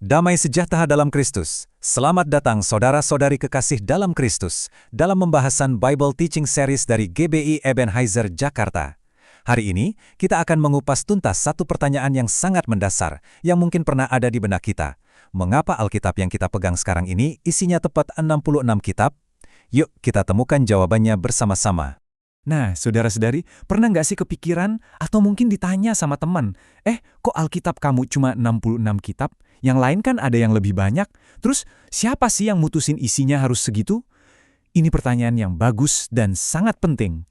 Damai sejahtera dalam Kristus. Selamat datang saudara-saudari kekasih dalam Kristus dalam pembahasan Bible Teaching Series dari GBI Ebenezer Jakarta. Hari ini, kita akan mengupas tuntas satu pertanyaan yang sangat mendasar yang mungkin pernah ada di benak kita. Mengapa Alkitab yang kita pegang sekarang ini isinya tepat 66 kitab? Yuk kita temukan jawabannya bersama-sama. Nah, saudara-saudari, pernah nggak sih kepikiran atau mungkin ditanya sama teman, kok Alkitab kamu cuma 66 kitab? Yang lain kan ada yang lebih banyak. Terus, siapa sih yang mutusin isinya harus segitu? Ini pertanyaan yang bagus dan sangat penting.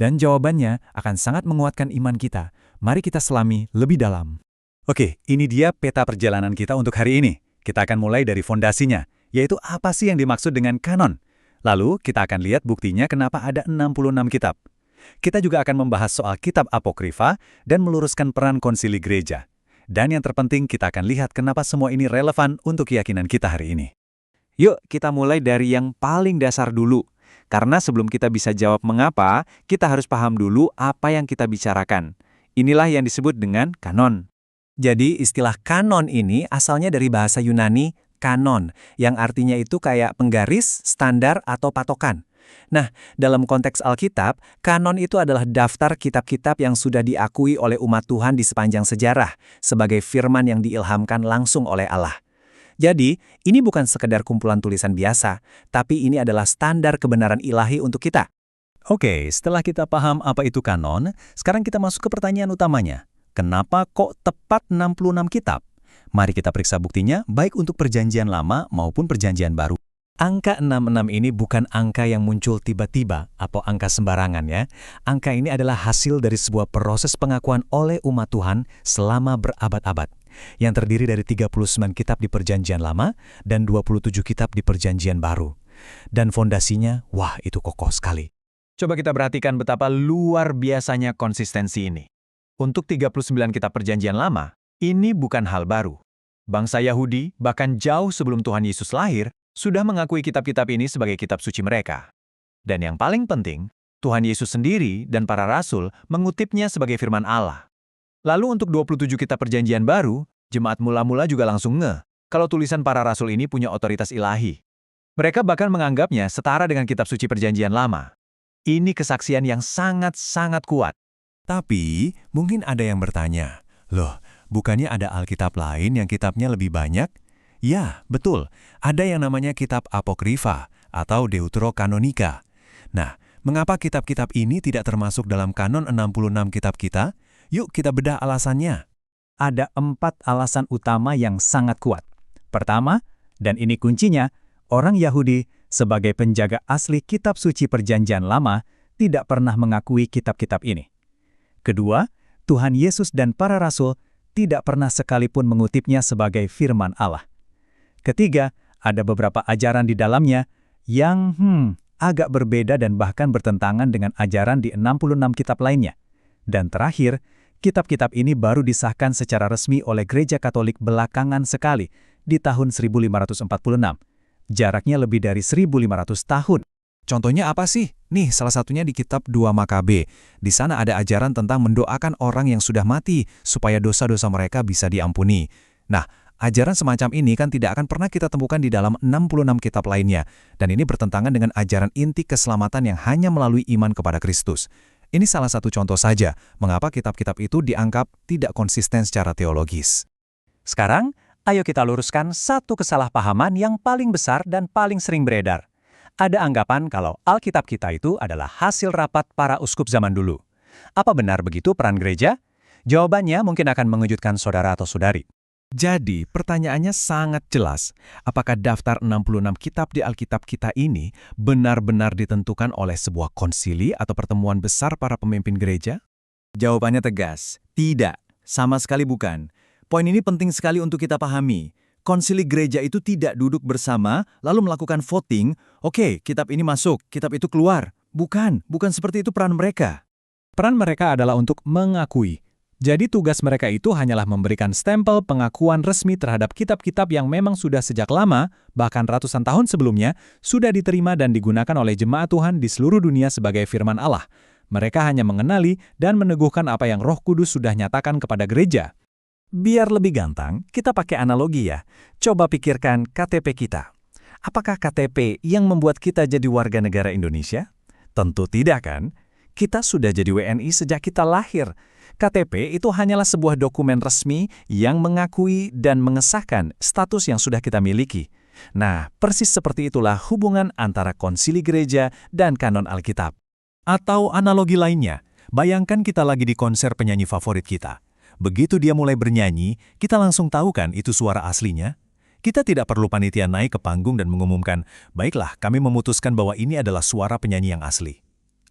Dan jawabannya akan sangat menguatkan iman kita. Mari kita selami lebih dalam. Oke, ini dia peta perjalanan kita untuk hari ini. Kita akan mulai dari fondasinya, yaitu apa sih yang dimaksud dengan kanon. Lalu, kita akan lihat buktinya kenapa ada 66 kitab. Kita juga akan membahas soal kitab apokrifa dan meluruskan peran konsili gereja. Dan yang terpenting, kita akan lihat kenapa semua ini relevan untuk keyakinan kita hari ini. Yuk, kita mulai dari yang paling dasar dulu. Karena sebelum kita bisa jawab mengapa, kita harus paham dulu apa yang kita bicarakan. Inilah yang disebut dengan kanon. Jadi istilah kanon ini asalnya dari bahasa Yunani kanon, yang artinya itu kayak penggaris, standar, atau patokan. Nah, dalam konteks Alkitab, kanon itu adalah daftar kitab-kitab yang sudah diakui oleh umat Tuhan di sepanjang sejarah, sebagai firman yang diilhamkan langsung oleh Allah. Jadi, ini bukan sekedar kumpulan tulisan biasa, tapi ini adalah standar kebenaran ilahi untuk kita. Oke, setelah kita paham apa itu kanon, sekarang kita masuk ke pertanyaan utamanya. Kenapa kok tepat 66 kitab? Mari kita periksa buktinya, baik untuk perjanjian lama maupun perjanjian baru. Angka 66 ini bukan angka yang muncul tiba-tiba atau angka sembarangan ya. Angka ini adalah hasil dari sebuah proses pengakuan oleh umat Tuhan selama berabad-abad, yang terdiri dari 39 kitab di perjanjian lama dan 27 kitab di perjanjian baru. Dan fondasinya, wah itu kokoh sekali. Coba kita perhatikan betapa luar biasanya konsistensi ini. Untuk 39 kitab perjanjian lama, ini bukan hal baru. Bangsa Yahudi, bahkan jauh sebelum Tuhan Yesus lahir, sudah mengakui kitab-kitab ini sebagai kitab suci mereka. Dan yang paling penting, Tuhan Yesus sendiri dan para rasul mengutipnya sebagai firman Allah. Lalu untuk 27 kitab perjanjian baru, jemaat mula-mula juga langsung kalau tulisan para rasul ini punya otoritas ilahi. Mereka bahkan menganggapnya setara dengan kitab suci perjanjian lama. Ini kesaksian yang sangat-sangat kuat. Tapi, mungkin ada yang bertanya, loh, bukannya ada Alkitab lain yang kitabnya lebih banyak? Ya, betul. Ada yang namanya kitab apokrifa atau Deuterokanonika. Nah, mengapa kitab-kitab ini tidak termasuk dalam kanon 66 kitab kita? Yuk kita bedah alasannya. Ada 4 alasan utama yang sangat kuat. Pertama, dan ini kuncinya, orang Yahudi sebagai penjaga asli kitab suci perjanjian lama tidak pernah mengakui kitab-kitab ini. Kedua, Tuhan Yesus dan para rasul tidak pernah sekalipun mengutipnya sebagai firman Allah. Ketiga, ada beberapa ajaran di dalamnya yang agak berbeda dan bahkan bertentangan dengan ajaran di 66 kitab lainnya. Dan terakhir, kitab-kitab ini baru disahkan secara resmi oleh Gereja Katolik belakangan sekali di tahun 1546. Jaraknya lebih dari 1500 tahun. Contohnya apa sih? Nih, salah satunya di kitab 2 Makabe. Di sana ada ajaran tentang mendoakan orang yang sudah mati supaya dosa-dosa mereka bisa diampuni. Nah, ajaran semacam ini kan tidak akan pernah kita temukan di dalam 66 kitab lainnya. Dan ini bertentangan dengan ajaran inti keselamatan yang hanya melalui iman kepada Kristus. Ini salah satu contoh saja mengapa kitab-kitab itu dianggap tidak konsisten secara teologis. Sekarang, ayo kita luruskan satu kesalahpahaman yang paling besar dan paling sering beredar. Ada anggapan kalau Alkitab kita itu adalah hasil rapat para uskup zaman dulu. Apa benar begitu peran gereja? Jawabannya mungkin akan mengejutkan saudara atau saudari. Jadi, pertanyaannya sangat jelas. Apakah daftar 66 kitab di Alkitab kita ini benar-benar ditentukan oleh sebuah konsili atau pertemuan besar para pemimpin gereja? Jawabannya tegas, tidak, sama sekali bukan. Poin ini penting sekali untuk kita pahami. Konsili gereja itu tidak duduk bersama, lalu melakukan voting, oke, kitab ini masuk, kitab itu keluar. Bukan seperti itu peran mereka. Peran mereka adalah untuk mengakui. Jadi tugas mereka itu hanyalah memberikan stempel pengakuan resmi terhadap kitab-kitab yang memang sudah sejak lama, bahkan ratusan tahun sebelumnya, sudah diterima dan digunakan oleh jemaat Tuhan di seluruh dunia sebagai firman Allah. Mereka hanya mengenali dan meneguhkan apa yang Roh Kudus sudah nyatakan kepada gereja. Biar lebih gampang, kita pakai analogi ya. Coba pikirkan KTP kita. Apakah KTP yang membuat kita jadi warga negara Indonesia? Tentu tidak kan? Kita sudah jadi WNI sejak kita lahir. KTP itu hanyalah sebuah dokumen resmi yang mengakui dan mengesahkan status yang sudah kita miliki. Nah, persis seperti itulah hubungan antara konsili gereja dan kanon Alkitab. Atau analogi lainnya, bayangkan kita lagi di konser penyanyi favorit kita. Begitu dia mulai bernyanyi, kita langsung tahu kan itu suara aslinya? Kita tidak perlu panitia naik ke panggung dan mengumumkan, baiklah kami memutuskan bahwa ini adalah suara penyanyi yang asli.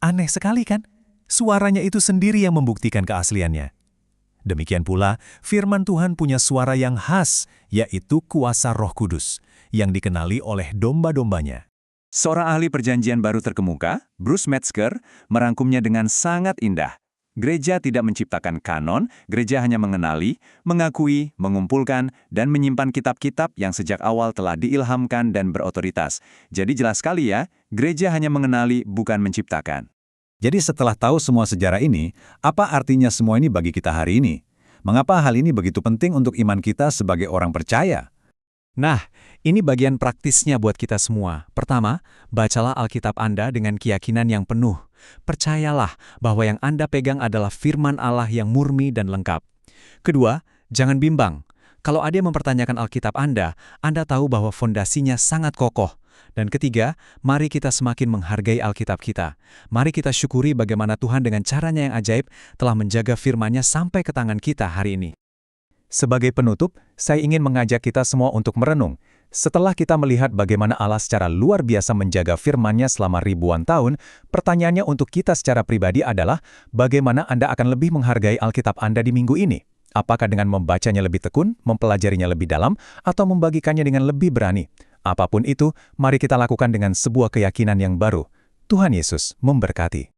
Aneh sekali kan? Suaranya itu sendiri yang membuktikan keasliannya. Demikian pula, firman Tuhan punya suara yang khas, yaitu kuasa Roh Kudus, yang dikenali oleh domba-dombanya. Seorang ahli perjanjian baru terkemuka, Bruce Metzger, merangkumnya dengan sangat indah. Gereja tidak menciptakan kanon, gereja hanya mengenali, mengakui, mengumpulkan, dan menyimpan kitab-kitab yang sejak awal telah diilhamkan dan berotoritas. Jadi jelas sekali ya, gereja hanya mengenali, bukan menciptakan. Jadi setelah tahu semua sejarah ini, apa artinya semua ini bagi kita hari ini? Mengapa hal ini begitu penting untuk iman kita sebagai orang percaya? Nah, ini bagian praktisnya buat kita semua. Pertama, bacalah Alkitab Anda dengan keyakinan yang penuh. Percayalah bahwa yang Anda pegang adalah firman Allah yang murni dan lengkap. Kedua, jangan bimbang. Kalau ada yang mempertanyakan Alkitab Anda tahu bahwa fondasinya sangat kokoh. Dan ketiga, mari kita semakin menghargai Alkitab kita. Mari kita syukuri bagaimana Tuhan dengan caranya yang ajaib telah menjaga firman-Nya sampai ke tangan kita hari ini. Sebagai penutup, saya ingin mengajak kita semua untuk merenung. Setelah kita melihat bagaimana Allah secara luar biasa menjaga firman-Nya selama ribuan tahun, pertanyaannya untuk kita secara pribadi adalah, bagaimana Anda akan lebih menghargai Alkitab Anda di minggu ini? Apakah dengan membacanya lebih tekun, mempelajarinya lebih dalam, atau membagikannya dengan lebih berani? Apapun itu, mari kita lakukan dengan sebuah keyakinan yang baru. Tuhan Yesus memberkati.